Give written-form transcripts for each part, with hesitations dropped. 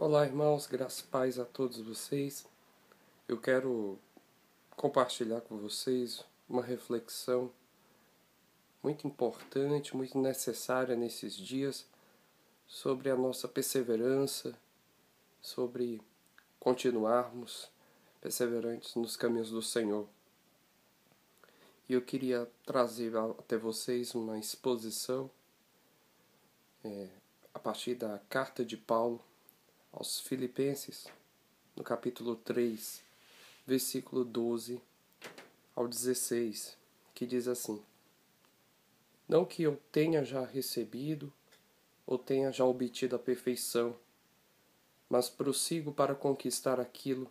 Olá, irmãos, graças e paz a todos vocês. Eu quero compartilhar com vocês uma reflexão muito importante, muito necessária nesses dias, sobre a nossa perseverança, sobre continuarmos perseverantes nos caminhos do Senhor. E eu queria trazer até vocês uma exposição a partir da carta de Paulo aos Filipenses, no capítulo 3, versículo 12 ao 16, que diz assim: Não que eu tenha já recebido ou tenha já obtido a perfeição, mas prossigo para conquistar aquilo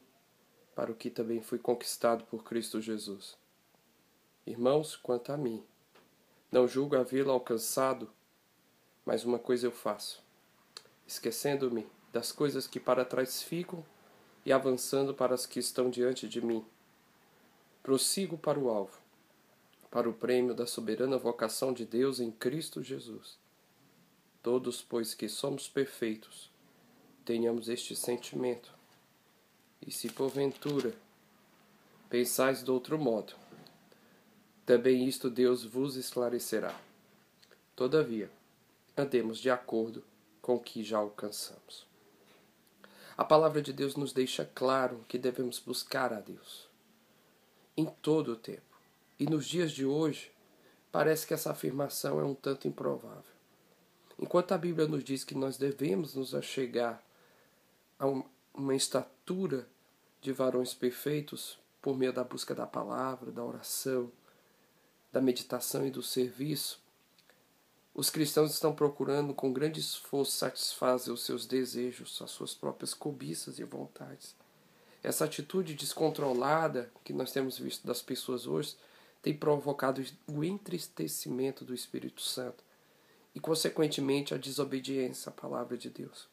para o que também fui conquistado por Cristo Jesus. Irmãos, quanto a mim, não julgo havê-lo alcançado, mas uma coisa eu faço, esquecendo-me das coisas que para trás ficam e avançando para as que estão diante de mim. Prossigo para o alvo, para o prêmio da soberana vocação de Deus em Cristo Jesus. Todos, pois que somos perfeitos, tenhamos este sentimento. E se porventura pensais de outro modo, também isto Deus vos esclarecerá. Todavia, andemos de acordo com o que já alcançamos. A palavra de Deus nos deixa claro que devemos buscar a Deus em todo o tempo. E nos dias de hoje, parece que essa afirmação é um tanto improvável. Enquanto a Bíblia nos diz que nós devemos nos achegar a uma estatura de varões perfeitos por meio da busca da palavra, da oração, da meditação e do serviço, os cristãos estão procurando com grande esforço satisfazer os seus desejos, as suas próprias cobiças e vontades. Essa atitude descontrolada que nós temos visto das pessoas hoje tem provocado o entristecimento do Espírito Santo e, consequentemente, a desobediência à palavra de Deus.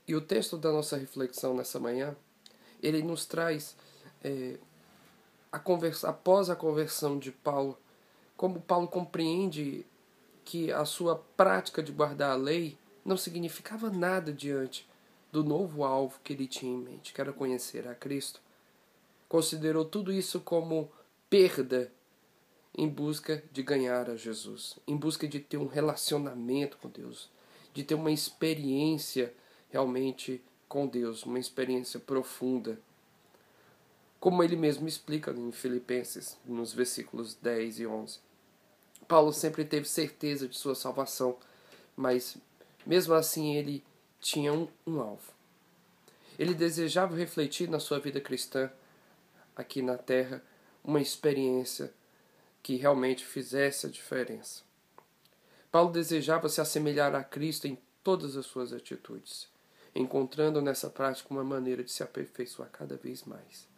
E o texto da nossa reflexão nessa manhã, ele nos traz, após a conversão de Paulo, como Paulo compreende que a sua prática de guardar a lei não significava nada diante do novo alvo que ele tinha em mente, que era conhecer a Cristo. Considerou tudo isso como perda em busca de ganhar a Jesus, em busca de ter um relacionamento com Deus, de ter uma experiência realmente com Deus, uma experiência profunda. Como ele mesmo explica em Filipenses, nos versículos 10 e 11. Paulo sempre teve certeza de sua salvação, mas mesmo assim ele tinha um alvo. Ele desejava refletir na sua vida cristã, aqui na terra, uma experiência que realmente fizesse a diferença. Paulo desejava se assemelhar a Cristo em todas as suas atitudes, encontrando nessa prática uma maneira de se aperfeiçoar cada vez mais,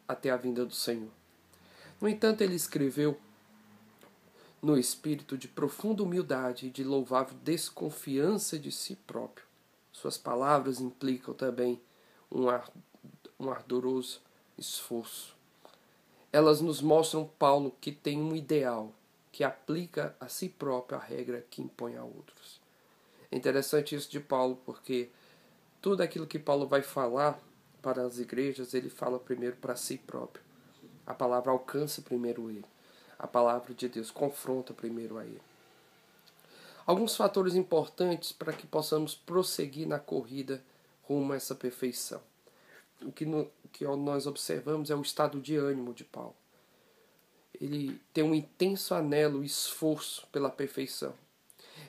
até a vinda do Senhor. No entanto, ele escreveu no espírito de profunda humildade e de louvável desconfiança de si próprio. Suas palavras implicam também um ardoroso esforço. Elas nos mostram Paulo que tem um ideal, que aplica a si próprio a regra que impõe a outros. É interessante isso de Paulo, porque tudo aquilo que Paulo vai falar para as igrejas, ele fala primeiro para si próprio. A palavra alcança primeiro ele. A palavra de Deus confronta primeiro a ele. Alguns fatores importantes para que possamos prosseguir na corrida rumo a essa perfeição. O que nós observamos é o estado de ânimo de Paulo. Ele tem um intenso anelo e esforço pela perfeição.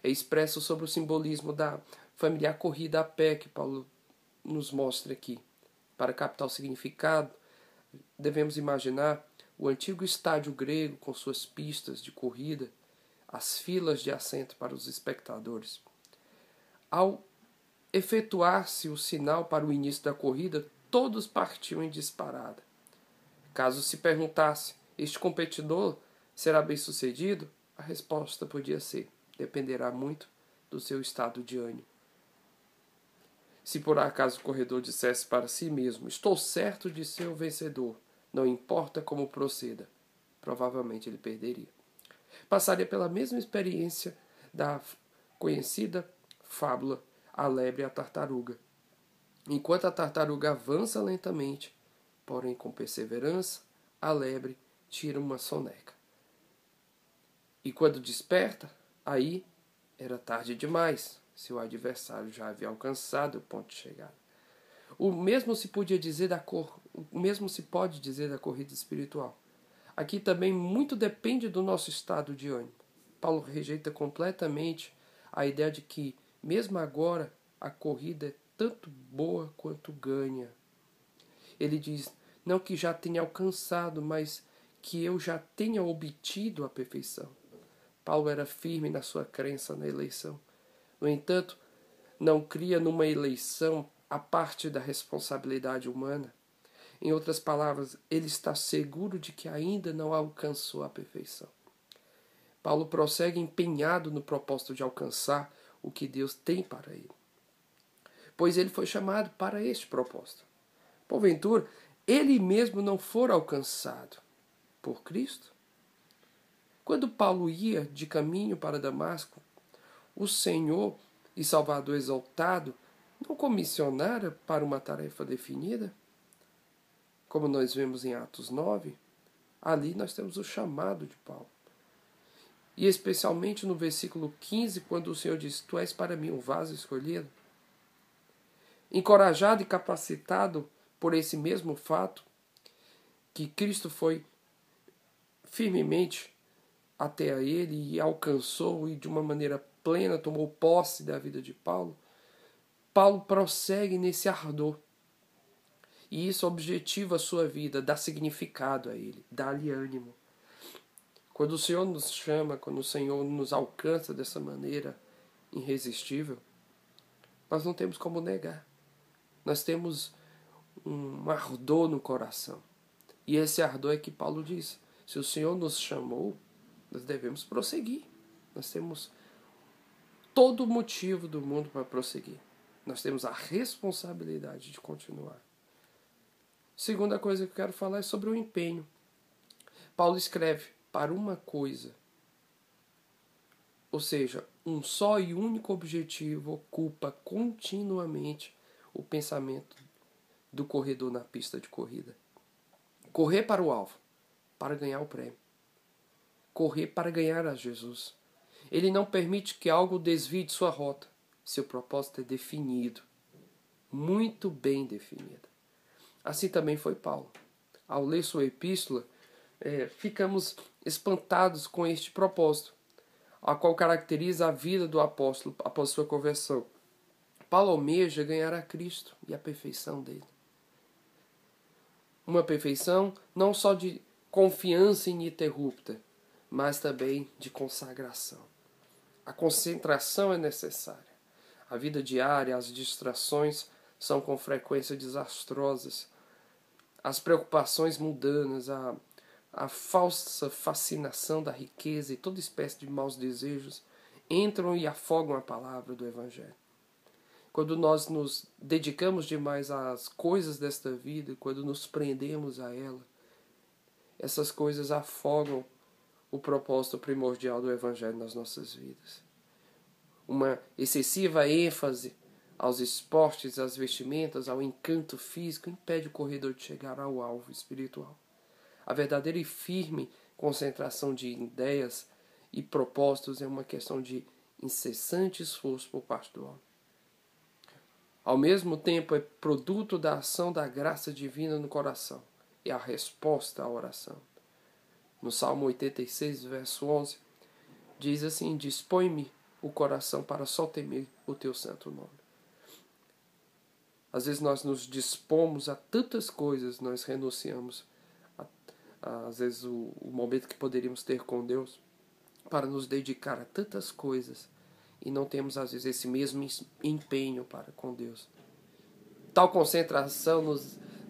É expresso sobre o simbolismo da familiar corrida a pé que Paulo nos mostra aqui. Para captar o significado, devemos imaginar o antigo estádio grego com suas pistas de corrida, as filas de assento para os espectadores. Ao efetuar-se o sinal para o início da corrida, todos partiam em disparada. Caso se perguntasse, este competidor será bem-sucedido? A resposta podia ser: dependerá muito do seu estado de ânimo. Se por acaso o corredor dissesse para si mesmo: estou certo de ser o vencedor, não importa como proceda, provavelmente ele perderia. Passaria pela mesma experiência da conhecida fábula a lebre e a tartaruga. Enquanto a tartaruga avança lentamente, porém com perseverança, a lebre tira uma soneca. E quando desperta, aí era tarde demais, se o adversário já havia alcançado o ponto de chegada. O mesmo se pode dizer da corrida espiritual. Aqui também muito depende do nosso estado de ânimo. Paulo rejeita completamente a ideia de que, mesmo agora, a corrida é tanto boa quanto ganha. Ele diz, não que já tenha alcançado, mas que eu já tenha obtido a perfeição. Paulo era firme na sua crença na eleição. No entanto, não cria numa eleição a parte da responsabilidade humana. Em outras palavras, ele está seguro de que ainda não alcançou a perfeição. Paulo prossegue empenhado no propósito de alcançar o que Deus tem para ele, pois ele foi chamado para este propósito. Porventura, ele mesmo não for alcançado por Cristo? Quando Paulo ia de caminho para Damasco, o Senhor e Salvador exaltado não comissionara para uma tarefa definida? Como nós vemos em Atos 9, ali nós temos o chamado de Paulo. E especialmente no versículo 15, quando o Senhor diz, tu és para mim um vaso escolhido. Encorajado e capacitado por esse mesmo fato, que Cristo foi firmemente até a ele e alcançou e de uma maneira plena tomou posse da vida de Paulo, Paulo prossegue nesse ardor. E isso objetiva a sua vida, dá significado a ele, dá-lhe ânimo. Quando o Senhor nos chama, quando o Senhor nos alcança dessa maneira irresistível, nós não temos como negar. Nós temos um ardor no coração. E esse ardor é que Paulo diz, se o Senhor nos chamou, nós devemos prosseguir. Nós temos todo o motivo do mundo para prosseguir. Nós temos a responsabilidade de continuar. Segunda coisa que eu quero falar é sobre o empenho. Paulo escreve, para uma coisa. Ou seja, um só e único objetivo ocupa continuamente o pensamento do corredor na pista de corrida. Correr para o alvo, para ganhar o prêmio. Correr para ganhar a Jesus. Ele não permite que algo desvie de sua rota. Seu propósito é definido, muito bem definido. Assim também foi Paulo. Ao ler sua epístola, ficamos espantados com este propósito, a qual caracteriza a vida do apóstolo após sua conversão. Paulo almeja ganhar a Cristo e a perfeição dele. Uma perfeição não só de confiança ininterrupta, mas também de consagração. A concentração é necessária. A vida diária, as distrações são com frequência desastrosas. As preocupações mundanas, a falsa fascinação da riqueza e toda espécie de maus desejos entram e afogam a palavra do Evangelho. Quando nós nos dedicamos demais às coisas desta vida, quando nos prendemos a ela, essas coisas afogam o propósito primordial do Evangelho nas nossas vidas. Uma excessiva ênfase aos esportes, às vestimentas, ao encanto físico, impede o corredor de chegar ao alvo espiritual. A verdadeira e firme concentração de ideias e propósitos é uma questão de incessante esforço por parte do homem. Ao mesmo tempo, é produto da ação da graça divina no coração. É a resposta à oração. No Salmo 86, verso 11, diz assim, dispõe-me o coração para só temer o teu santo nome. Às vezes nós nos dispomos a tantas coisas, nós renunciamos às vezes o momento que poderíamos ter com Deus para nos dedicar a tantas coisas e não temos às vezes esse mesmo empenho para com Deus. Tal concentração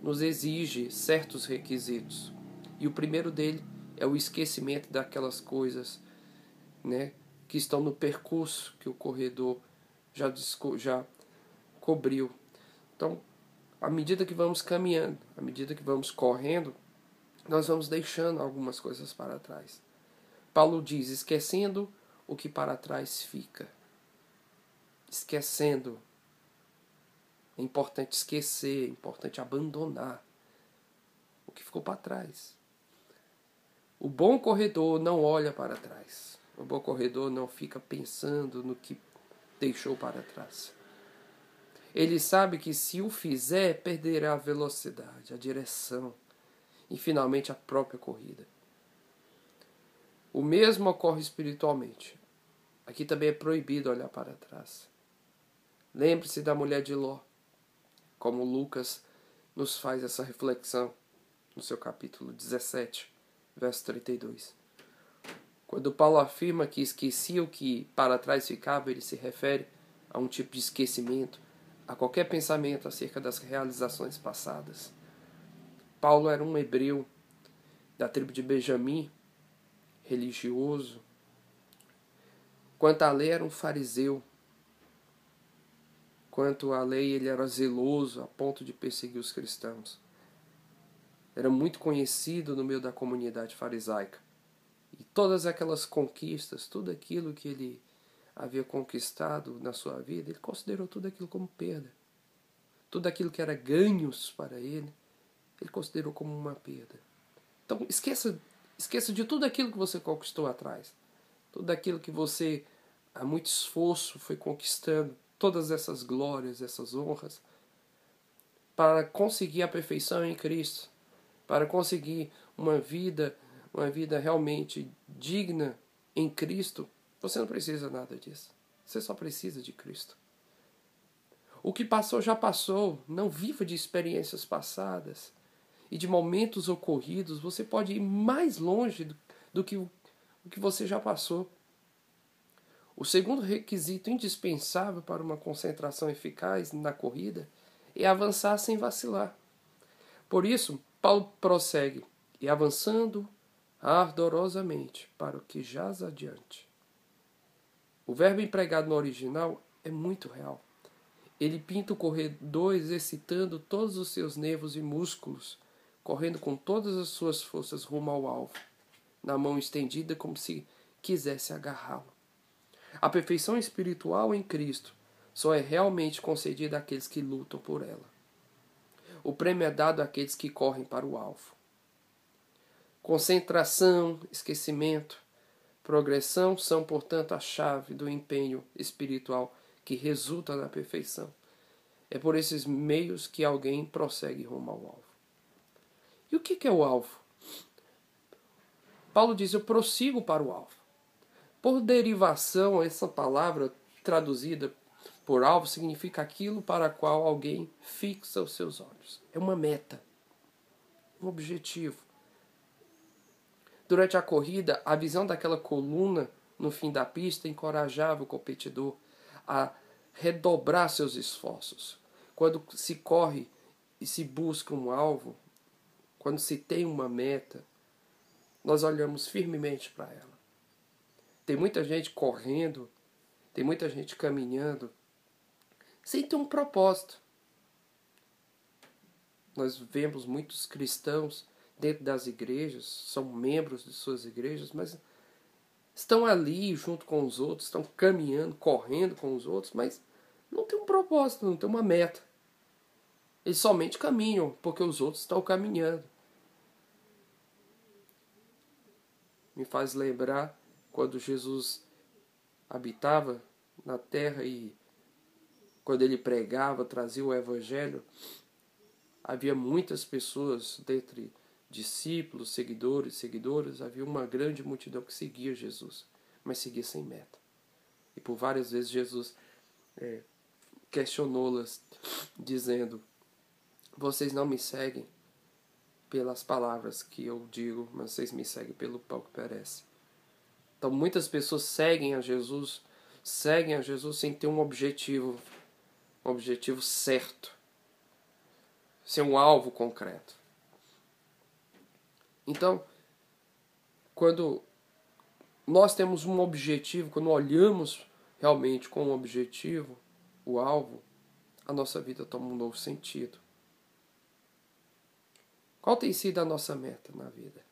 nos exige certos requisitos e o primeiro dele é o esquecimento daquelas coisas, que estão no percurso que o corredor já cobriu. Então, à medida que vamos caminhando, à medida que vamos correndo, nós vamos deixando algumas coisas para trás. Paulo diz, esquecendo o que para trás fica. Esquecendo É importante esquecer, é importante abandonar o que ficou para trás. O bom corredor não olha para trás. O bom corredor não fica pensando no que deixou para trás. Ele sabe que se o fizer, perderá a velocidade, a direção e finalmente a própria corrida. O mesmo ocorre espiritualmente. Aqui também é proibido olhar para trás. Lembre-se da mulher de Ló, como Lucas nos faz essa reflexão no seu capítulo 17, verso 32. Quando Paulo afirma que esquecia o que para trás ficava, ele se refere a um tipo de esquecimento, a qualquer pensamento acerca das realizações passadas. Paulo era um hebreu da tribo de Benjamim, religioso. Quanto à lei, era um fariseu. Quanto à lei, ele era zeloso a ponto de perseguir os cristãos. Era muito conhecido no meio da comunidade farisaica. E todas aquelas conquistas, tudo aquilo que ele havia conquistado na sua vida, ele considerou tudo aquilo como perda. Tudo aquilo que era ganhos para ele, ele considerou como uma perda. Então esqueça de tudo aquilo que você conquistou atrás. Tudo aquilo que você, a muito esforço, foi conquistando. Todas essas glórias, essas honras, para conseguir a perfeição em Cristo, para conseguir uma vida realmente digna em Cristo, você não precisa nada disso. Você só precisa de Cristo. O que passou já passou. Não viva de experiências passadas e de momentos ocorridos. Você pode ir mais longe do que o que você já passou. O segundo requisito indispensável para uma concentração eficaz na corrida é avançar sem vacilar. Por isso, Paulo prossegue, e avançando ardorosamente para o que jaz adiante. O verbo empregado no original é muito real. Ele pinta o corredor exercitando todos os seus nervos e músculos, correndo com todas as suas forças rumo ao alvo, na mão estendida como se quisesse agarrá-lo. A perfeição espiritual em Cristo só é realmente concedida àqueles que lutam por ela. O prêmio é dado àqueles que correm para o alvo. Concentração, esquecimento, progressão são, portanto, a chave do empenho espiritual que resulta na perfeição. É por esses meios que alguém prossegue rumo ao alvo. E o que é o alvo? Paulo diz, eu prossigo para o alvo. Por derivação, essa palavra traduzida por alvo significa aquilo para o qual alguém fixa os seus olhos. É uma meta, um objetivo. Durante a corrida, a visão daquela coluna no fim da pista encorajava o competidor a redobrar seus esforços. Quando se corre e se busca um alvo, quando se tem uma meta, nós olhamos firmemente para ela. Tem muita gente correndo, tem muita gente caminhando, sem ter um propósito. Nós vemos muitos cristãos dentro das igrejas, são membros de suas igrejas, mas estão ali junto com os outros, estão caminhando, correndo com os outros, mas não tem um propósito, não tem uma meta. Eles somente caminham porque os outros estão caminhando. Me faz lembrar quando Jesus habitava na terra e quando ele pregava, trazia o evangelho, havia muitas pessoas dentre discípulos, seguidoras, havia uma grande multidão que seguia Jesus, mas seguia sem meta. E por várias vezes Jesus questionou-las, dizendo, vocês não me seguem pelas palavras que eu digo, mas vocês me seguem pelo pão que perece. Então muitas pessoas seguem a Jesus sem ter um objetivo certo, sem um alvo concreto. Então, quando nós temos um objetivo, quando olhamos realmente com um objetivo, o alvo, a nossa vida toma um novo sentido. Qual tem sido a nossa meta na vida?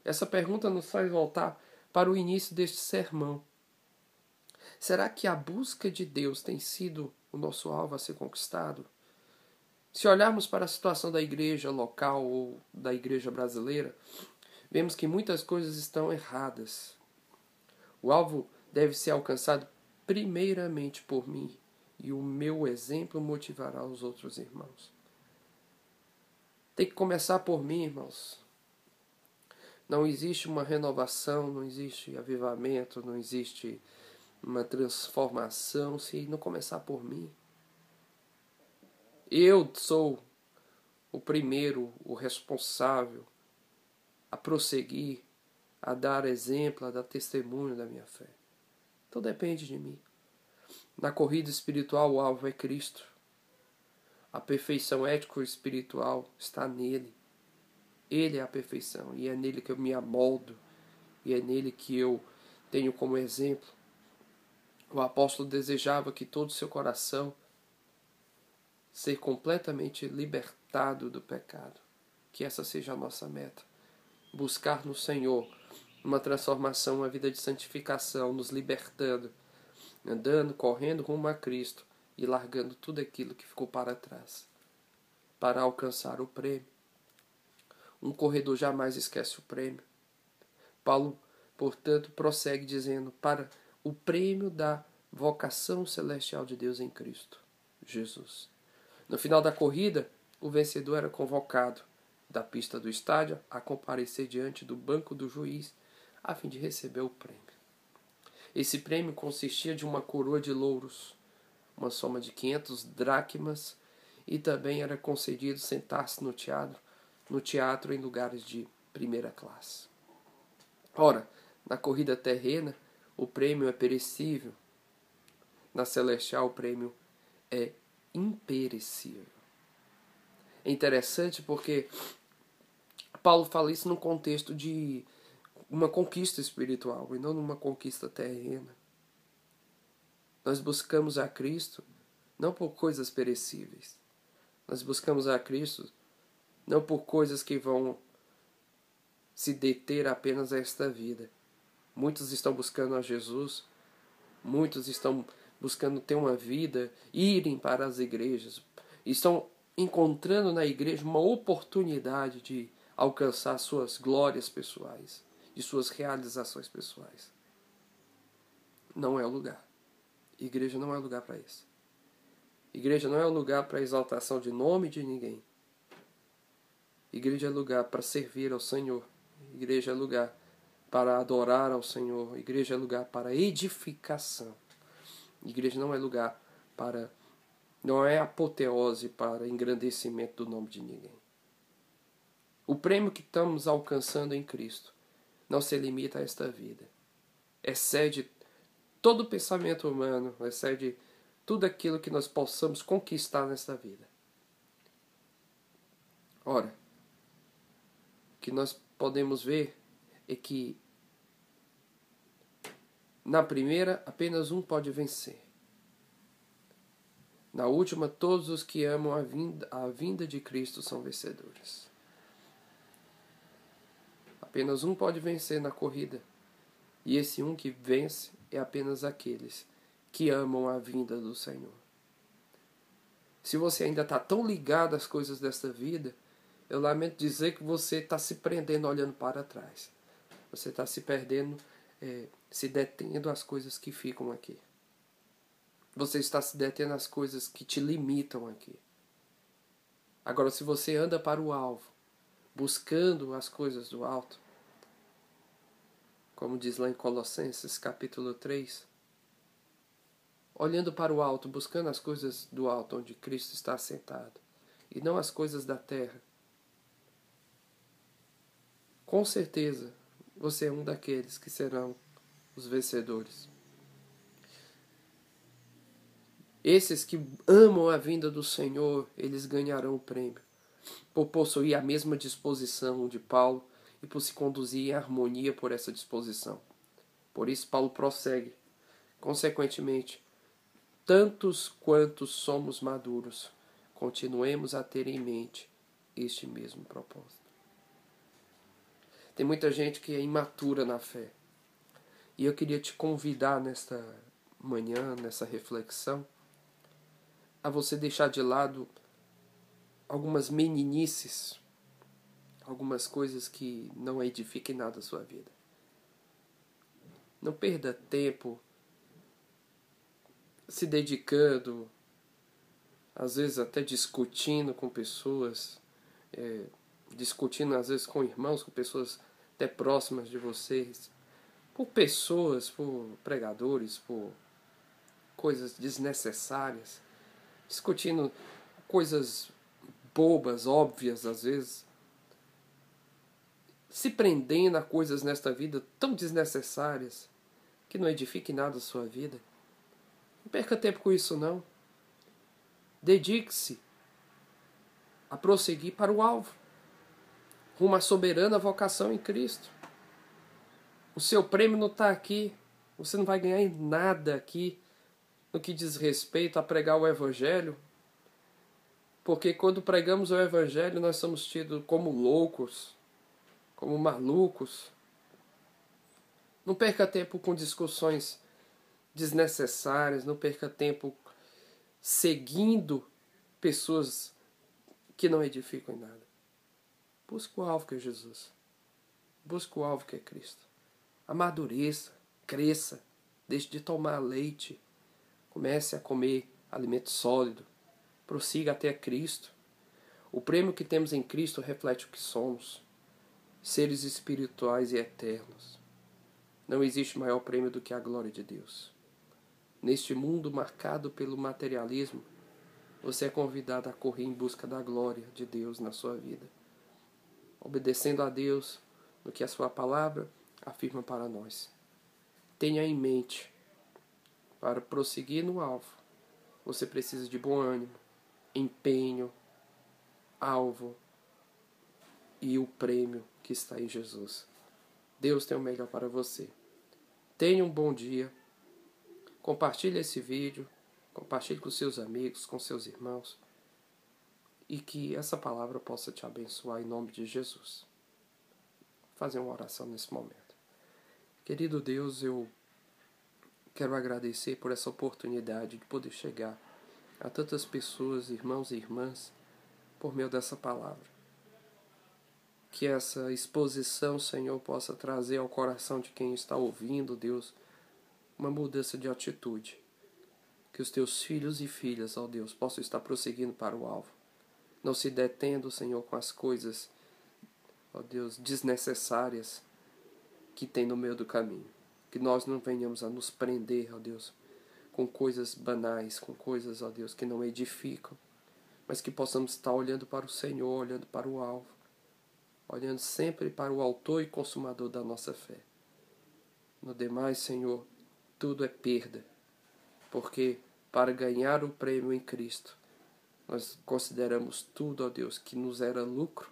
Essa pergunta nos faz voltar para o início deste sermão. Será que a busca de Deus tem sido o nosso alvo a ser conquistado. Se olharmos para a situação da igreja local ou da igreja brasileira, vemos que muitas coisas estão erradas. O alvo deve ser alcançado primeiramente por mim, e o meu exemplo motivará os outros irmãos. Tem que começar por mim, irmãos. Não existe uma renovação, não existe avivamento, não existe uma transformação se não começar por mim. Eu sou o primeiro, o responsável a prosseguir, a dar exemplo, a dar testemunho da minha fé. Então depende de mim. Na corrida espiritual o alvo é Cristo. A perfeição ético-espiritual está nele. Ele é a perfeição e é nele que eu me amoldo e é nele que eu tenho como exemplo. O apóstolo desejava que todo o seu coração ser completamente libertado do pecado. Que essa seja a nossa meta. Buscar no Senhor uma transformação, uma vida de santificação, nos libertando, andando, correndo rumo a Cristo e largando tudo aquilo que ficou para trás, para alcançar o prêmio. Um corredor jamais esquece o prêmio. Paulo, portanto, prossegue dizendo, para o prêmio da vocação celestial de Deus em Cristo Jesus. No final da corrida, o vencedor era convocado da pista do estádio a comparecer diante do banco do juiz a fim de receber o prêmio. Esse prêmio consistia de uma coroa de louros, uma soma de 500 dracmas, e também era concedido sentar-se no teatro em lugares de primeira classe. Ora, na corrida terrena, o prêmio é perecível. Na celestial, o prêmio é imperecível. É interessante porque Paulo fala isso num contexto de uma conquista espiritual e não numa conquista terrena. Nós buscamos a Cristo não por coisas perecíveis. Nós buscamos a Cristo não por coisas que vão se deter apenas a esta vida. Muitos estão buscando a Jesus, muitos estão buscando ter uma vida, irem para as igrejas, estão encontrando na igreja uma oportunidade de alcançar suas glórias pessoais, de suas realizações pessoais. Não é o lugar. Igreja não é lugar para isso. Igreja não é lugar para exaltação de nome de ninguém. Igreja é lugar para servir ao Senhor. Igreja é lugar para adorar ao Senhor. Igreja é lugar para edificação. Igreja não é lugar para... não é apoteose para engrandecimento do nome de ninguém. O prêmio que estamos alcançando em Cristo não se limita a esta vida. Excede todo o pensamento humano, excede tudo aquilo que nós possamos conquistar nesta vida. Ora, o que nós podemos ver é que na primeira apenas um pode vencer. Na última, todos os que amam a vinda de Cristo são vencedores. Apenas um pode vencer na corrida. E esse um que vence é apenas aqueles que amam a vinda do Senhor. Se você ainda está tão ligado às coisas desta vida, eu lamento dizer que você está se prendendo olhando para trás. Você está se perdendo, se detendo às coisas que ficam aqui. Você está se detendo às coisas que te limitam aqui. Agora, se você anda para o alvo, buscando as coisas do alto, como diz lá em Colossenses capítulo 3, olhando para o alto, buscando as coisas do alto, onde Cristo está assentado, e não as coisas da terra, com certeza você é um daqueles que serão os vencedores. Esses que amam a vinda do Senhor, eles ganharão o prêmio, por possuir a mesma disposição de Paulo e por se conduzir em harmonia por essa disposição. Por isso Paulo prossegue. Consequentemente, tantos quantos somos maduros, continuemos a ter em mente este mesmo propósito. Tem muita gente que é imatura na fé. E eu queria te convidar nesta manhã, nessa reflexão, a você deixar de lado algumas meninices, algumas coisas que não edifiquem nada a sua vida. Não perda tempo se dedicando, às vezes até discutindo com pessoas, discutindo às vezes com irmãos, com pessoas até próximas de vocês, por pessoas, por pregadores, por coisas desnecessárias, discutindo coisas bobas, óbvias às vezes, se prendendo a coisas nesta vida tão desnecessárias que não edifiquem nada a sua vida. Não perca tempo com isso não. Dedique-se a prosseguir para o alvo, rumo à soberana vocação em Cristo. O seu prêmio não está aqui. Você não vai ganhar nada aqui no que diz respeito a pregar o Evangelho. Porque quando pregamos o Evangelho, nós somos tidos como loucos, como malucos. Não perca tempo com discussões desnecessárias. Não perca tempo seguindo pessoas que não edificam em nada. Busque o alvo que é Jesus. Busque o alvo que é Cristo. Amadureça, cresça, deixe de tomar leite, comece a comer alimento sólido, prossiga até Cristo. O prêmio que temos em Cristo reflete o que somos, seres espirituais e eternos. Não existe maior prêmio do que a glória de Deus. Neste mundo marcado pelo materialismo, você é convidado a correr em busca da glória de Deus na sua vida, obedecendo a Deus no que a sua palavra afirma para nós. Tenha em mente, para prosseguir no alvo, você precisa de bom ânimo, empenho, alvo e o prêmio que está em Jesus. Deus tem o melhor para você. Tenha um bom dia. Compartilhe esse vídeo, compartilhe com seus amigos, com seus irmãos, e que essa palavra possa te abençoar em nome de Jesus. Vou fazer uma oração nesse momento. Querido Deus, eu quero agradecer por essa oportunidade de poder chegar a tantas pessoas, irmãos e irmãs, por meio dessa palavra. Que essa exposição, Senhor, possa trazer ao coração de quem está ouvindo, Deus, uma mudança de atitude. Que os teus filhos e filhas, ó Deus, possam estar prosseguindo para o alvo. Não se detendo, Senhor, com as coisas, ó Deus, desnecessárias que tem no meio do caminho. Que nós não venhamos a nos prender, ó Deus, com coisas banais, com coisas, ó Deus, que não edificam, mas que possamos estar olhando para o Senhor, olhando para o alvo, olhando sempre para o autor e consumador da nossa fé. No demais, Senhor, tudo é perda, porque para ganhar o prêmio em Cristo, nós consideramos tudo, ó Deus, que nos era lucro,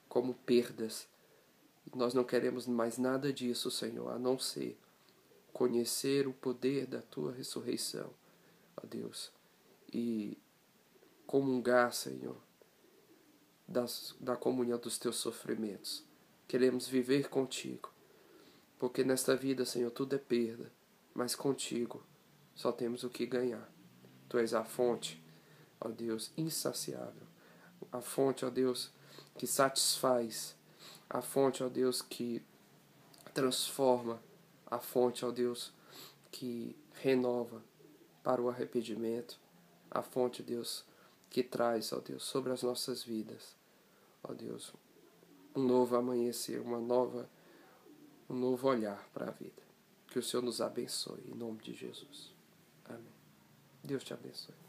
como perdas. Nós não queremos mais nada disso, Senhor, a não ser conhecer o poder da Tua ressurreição, ó Deus, e comungar, Senhor, da comunhão dos Teus sofrimentos. Queremos viver contigo, porque nesta vida, Senhor, tudo é perda, mas contigo só temos o que ganhar. Tu és a fonte, ó Deus, insaciável, a fonte, ó Deus, que satisfaz, a fonte, ó Deus, que transforma, a fonte, ó Deus, que renova para o arrependimento, a fonte, Deus, que traz, ó Deus, sobre as nossas vidas, ó Deus, um novo amanhecer, um novo olhar para a vida. Que o Senhor nos abençoe, em nome de Jesus. Amém. Deus te abençoe.